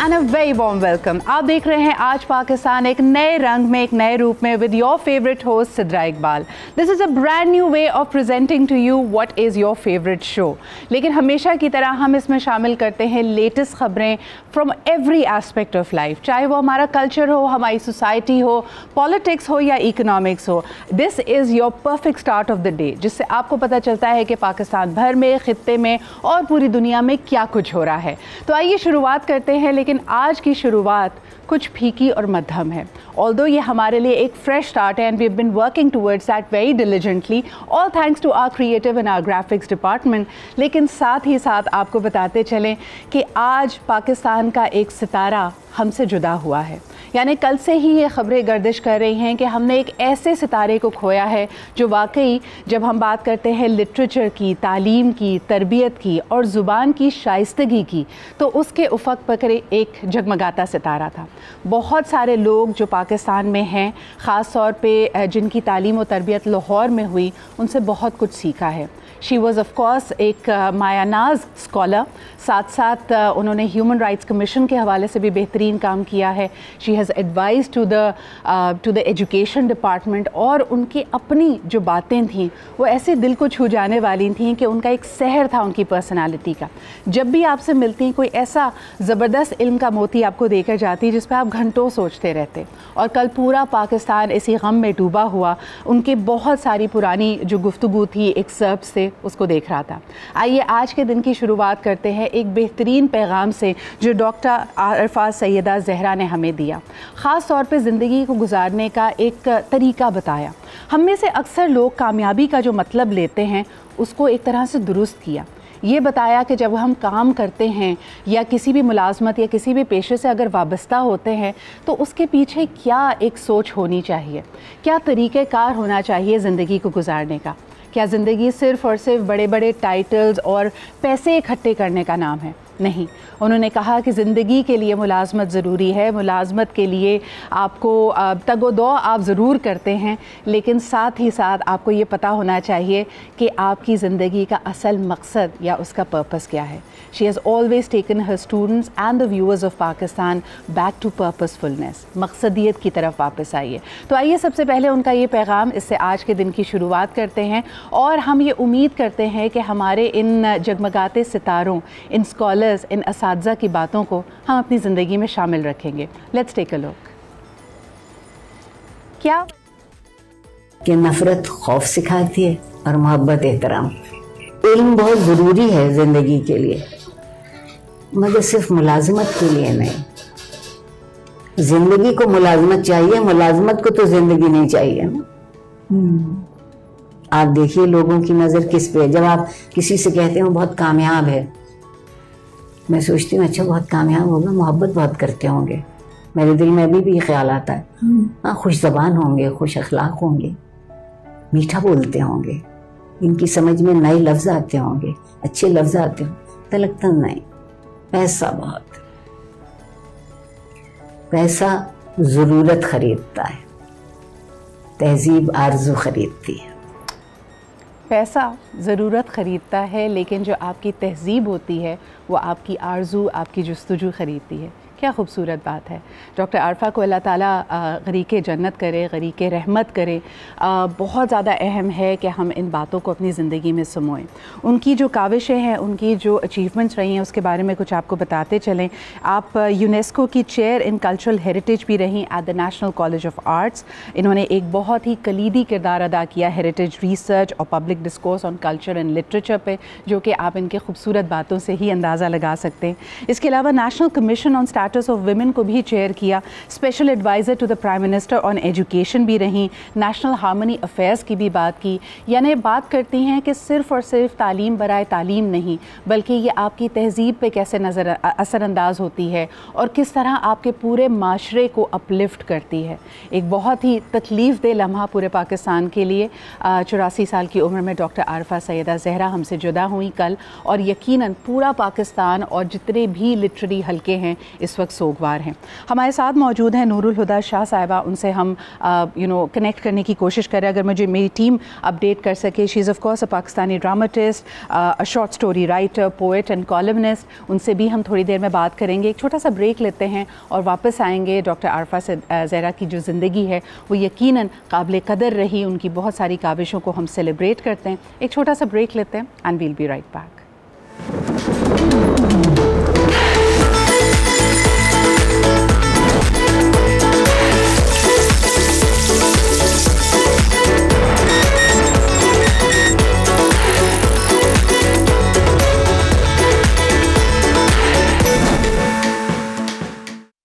And a very warm welcome. आप देख रहे हैं आज पाकिस्तान एक नए रंग में, एक नए रूप में, with your favourite host Sidra Iqbal. This is a brand new way of presenting to you what is your favourite show. लेकिन हमेशा की तरह हम इसमें शामिल करते हैं लेटेस्ट खबरें from every aspect of life, चाहे वो हमारा कल्चर हो, हमारी सोसाइटी हो, पॉलिटिक्स हो या इकोनॉमिक्स हो। This is your perfect start of the day, जिससे आपको पता चलता है कि पाकिस्तान भर में, खित्ते में और पूरी दुनिया में क्या कुछ हो रहा है। तो आइए शुरुआत करते हैं, लेकिन आज की शुरुआत कुछ फीकी और मध्यम है। ऑल्दो ये हमारे लिए एक फ्रेश स्टार्ट है and we have been working towards that very diligently, all thanks to our creative and our graphics department. लेकिन साथ ही साथ आपको बताते चलें कि आज पाकिस्तान का एक सितारा हमसे जुदा हुआ है। यानी कल से ही ये ख़बरें गर्दिश कर रही हैं कि हमने एक ऐसे सितारे को खोया है जो वाकई, जब हम बात करते हैं लिटरेचर की, तालीम की, तरबियत की और ज़ुबान की शाइस्तगी की, तो उसके उफ़क़ पर एक जगमगाता सितारा था। बहुत सारे लोग जो पाकिस्तान में हैं, ख़ास तौर पे जिनकी तालीम और तरबियत लाहौर में हुई, उनसे बहुत कुछ सीखा है। शी वॉज़ ऑफ कोर्स एक मायानाज स्कॉलर, साथ साथ उन्होंने ह्यूमन राइट्स कमीशन के हवाले से भी बेहतरीन काम किया है। She has advise to the education department, और उनकी अपनी जो बातें थीं वो ऐसे दिल को छू जाने वाली थीं कि उनका एक सहर था उनकी पर्सनालिटी का। जब भी आपसे मिलती कोई ऐसा ज़बरदस्त इल्म का मोती आपको देकर जाती जिस पर आप घंटों सोचते रहते। और कल पूरा पाकिस्तान इसी गम में डूबा हुआ उनके बहुत सारी पुरानी जो गुफ्तगू थी एक सर्ब से, उसको देख रहा था। आइए आज के दिन की शुरुआत करते हैं एक बेहतरीन पैगाम से जो डॉक्टर अरफात सैयदा ज़हरा ने हमें दिया। ख़ास तौर पे ज़िंदगी को गुजारने का एक तरीका बताया। हम में से अक्सर लोग कामयाबी का जो मतलब लेते हैं उसको एक तरह से दुरुस्त किया। ये बताया कि जब हम काम करते हैं या किसी भी मुलाजमत या किसी भी पेशे से अगर वाबस्ता होते हैं तो उसके पीछे क्या एक सोच होनी चाहिए, क्या तरीक़ेकार होना चाहिए ज़िंदगी को गुजारने का। क्या ज़िंदगी सिर्फ़ और सिर्फ बड़े बड़े टाइटल्स और पैसे इकट्ठे करने का नाम है? नहीं। उन्होंने कहा कि ज़िंदगी के लिए मुलाजमत ज़रूरी है, मुलाजमत के लिए आपको तगोदो आप ज़रूर करते हैं, लेकिन साथ ही साथ आपको ये पता होना चाहिए कि आपकी ज़िंदगी का असल मकसद या उसका पर्पस क्या है। She has always taken her students and the viewers of Pakistan back to purposefulness, मकसदियत की तरफ वापस आइए। तो आइए सबसे पहले उनका ये पैगाम, इससे आज के दिन की शुरुआत करते हैं और हम ये उम्मीद करते हैं कि हमारे इन जगमगाते सितारों, इन स्कॉलर्स, इन असातिज़ा की बातों को हम अपनी ज़िंदगी में शामिल रखेंगे। Let's take a look. क्या कि नफ़रत खौफ सिखाती है और मोहब्बत एहतराम। इल्म बहुत ज़रूरी है ज़िंदगी के लिए, मगर सिर्फ मुलाजमत के लिए नहीं। ज़िंदगी को मुलाजमत चाहिए, मुलाजमत को तो ज़िंदगी नहीं चाहिए ना। आप देखिए लोगों की नज़र किस पे है। जब आप किसी से कहते हो बहुत कामयाब है, मैं सोचती हूँ अच्छा बहुत कामयाब होगा, मोहब्बत बहुत करते होंगे। मेरे दिल में अभी भी ये ख्याल आता है, हाँ खुश ज़बान होंगे, खुश अखलाक होंगे, मीठा बोलते होंगे, इनकी समझ में नए लफ्ज़ आते होंगे, अच्छे लफ्ज़ आते होंगे। तो लगता नहीं, पैसा बहुत, पैसा ज़रूरत खरीदता है, तहजीब आरज़ू खरीदती है। पैसा ज़रूरत ख़रीदता है, लेकिन जो आपकी तहज़ीब होती है वो आपकी आरज़ू, आपकी जुस्तजू ख़रीदती है। क्या खूबसूरत बात है। डॉक्टर आरफा को अल्लाह ताला गरीक़ जन्नत करे, गरीक़ रहमत करे। बहुत ज़्यादा अहम है कि हम इन बातों को अपनी ज़िंदगी में समोएं। उनकी जो काविशें हैं, उनकी जो अचीवमेंट्स रही हैं, उसके बारे में कुछ आपको बताते चलें। आप यूनेस्को की चेयर इन कल्चरल हेरिटेज भी रहीं at the national college of arts. इन्होंने एक बहुत ही कलीदी किरदार अदा किया हेरिटेज रिसर्च और public discourse on culture and literature पे, जो कि आप इनके खूबसूरत बातों से ही अंदाज़ा लगा सकते हैं। इसके अलावा national commission on status of women को भी चेयर किया, special adviser to the prime minister on education भी रहीं, नेशनल हार्मनी अफेयर्स की भी बात की। यानी बात करती हैं कि सिर्फ़ और सिर्फ तालीम बराए तालीम नहीं, बल्कि ये आपकी तहज़ीब पे कैसे असरअंदाज होती है और किस तरह आपके पूरे माशरे को अपलिफ्ट करती है। एक बहुत ही तकलीफ़ दे लम्हा पूरे पाकिस्तान के लिए। 84 साल की उम्र में डॉक्टर आरफा सैयदा ज़हरा हमसे जुदा हुई कल, और यकीनन पूरा पाकिस्तान और जितने भी लिटरेरी हलके हैं इस वक्त सोगवार हैं। हमारे साथ मौजूद हैं नूरुल हुदा शाह साहिबा, उनसे हम कनेक्ट करने की कोशिश करें, अगर मुझे मेरी टीम अपडेट कर सके। She is of course a Pakistani dramatist, a short story writer, poet and columnist. उनसे भी हम थोड़ी देर में बात करेंगे। एक छोटा सा ब्रेक लेते हैं और वापस आएंगे। डॉक्टर आरफा ज़हरा की जो ज़िंदगी है वो यकीनन काबिल कदर रही, उनकी बहुत सारी काविशों को हम सेलिब्रेट करते हैं। एक छोटा सा ब्रेक लेते हैं and we'll be right back.